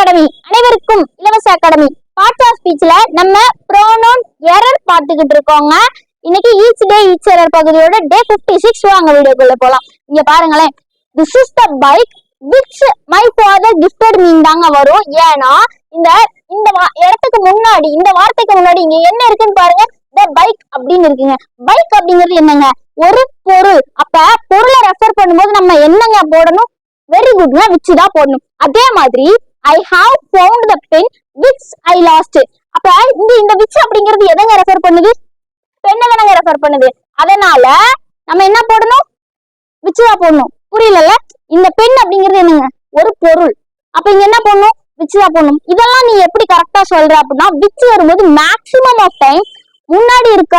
Academy. அனைவருக்கும் இலவச academy podcast ஸ்பீச்ல நம்ம ப்ரோனவுன் எரர் பார்த்துக்கிட்டு இருக்கோங்க. இன்னைக்கு ஈச் டே ஈச் எரர் பகுதியோட டே 56 வாங்க வீடியோக்குள்ள போலாம். இங்க பாருங்களேன், this is the bike which my father gifted me தாங்க வரும். ஏன்னா இந்த இந்த இடத்துக்கு முன்னாடி, இந்த வார்த்தைக்கு முன்னாடி இங்க என்ன இருக்குன்னு பாருங்க, த பைக் அப்படின்னு இருக்குங்க. பைக் அப்படிங்கிறது என்னங்க, ஒரு பொருள். அப்ப பொருளை ரெஃபர் பண்ணும்போது நம்ம என்னங்க போடணும், வெரி குட்ங்க, விச் தான் போடணும். அதே மாதிரி I have found the pen which I lost. அப்ப இங்க இந்த விச் அப்படிங்கிறது எதங்க ரெஃபர் பண்ணுது, பெண்ணை தானங்க ரெஃபர் பண்ணுது. அதனால நம்ம என்ன போடணும், விச் தான் போடணும். புரியல? இந்த பெண் அப்படிங்கிறது என்னங்க, ஒரு பொருள். அப்ப இங்க என்ன போடணும், விச் தான் போடணும். இதெல்லாம் நீ எப்படி கரெக்டா சொல்ற அப்படின்னா, விச் வரும்போது மேக்சிமம் ஆஃப் டைம் முன்னாடி இருக்க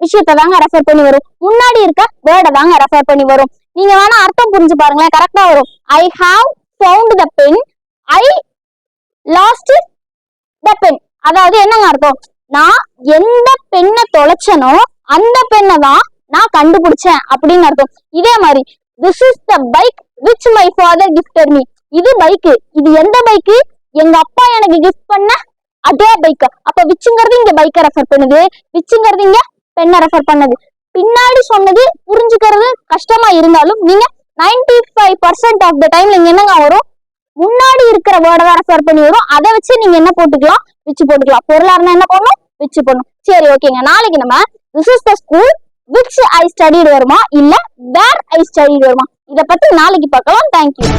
விஷயத்தை தாங்க ரெஃபர் பண்ணி வரும், முன்னாடி இருக்க வேர்டை தாங்க ரெஃபர் பண்ணி வரும். நீங்க வேணா அர்த்தம் புரிஞ்சு பாருங்களேன், கரெக்டா வரும். I have found the pen, I lost the pen. அதாவது என்னங்க அர்த்தம், நான் எந்த பெண்ணை தொலைச்சனோ அந்த பெண்ணை தான் நான் கண்டுபிடிச்சேன் அப்படின்னு அர்த்தம். இதே மாதிரி this is the bike which my father gifted me. இது பைக்கு. இது எந்த பைக்கு, எங்க அப்பா எனக்கு கிஃப்ட் பண்ண அதே பைக். அப்ப விச்சுங்கிறது இங்க பைக்கை ரெஃபர் பண்ணுது, விச்சுங்கிறது இங்க பெண்ணை ரெஃபர் பண்ணது. பின்னாடி சொன்னது புரிஞ்சுக்கிறது கஷ்டமா இருந்தாலும் நீங்க 95% ஆஃப் த டைம்ல இங்க என்னங்க வரும், முன்னாடி இருக்கிற வேர்டை தான் ரெஃபர் பண்ணி வரும். அதை வச்சு நீங்க என்ன போட்டுக்கலாம், விச்சு போட்டுக்கலாம். பொருளா இருந்தா என்ன பண்ணணும், விச்சு பண்ணணும். சரி, ஓகேங்க. நாளைக்கு நம்ம this is the school which I studied வருமா, இல்ல வேர் ஐ ஸ்டடிட் வருமா, இதை பத்தி நாளைக்கு பார்க்கலாம். தேங்க்யூ.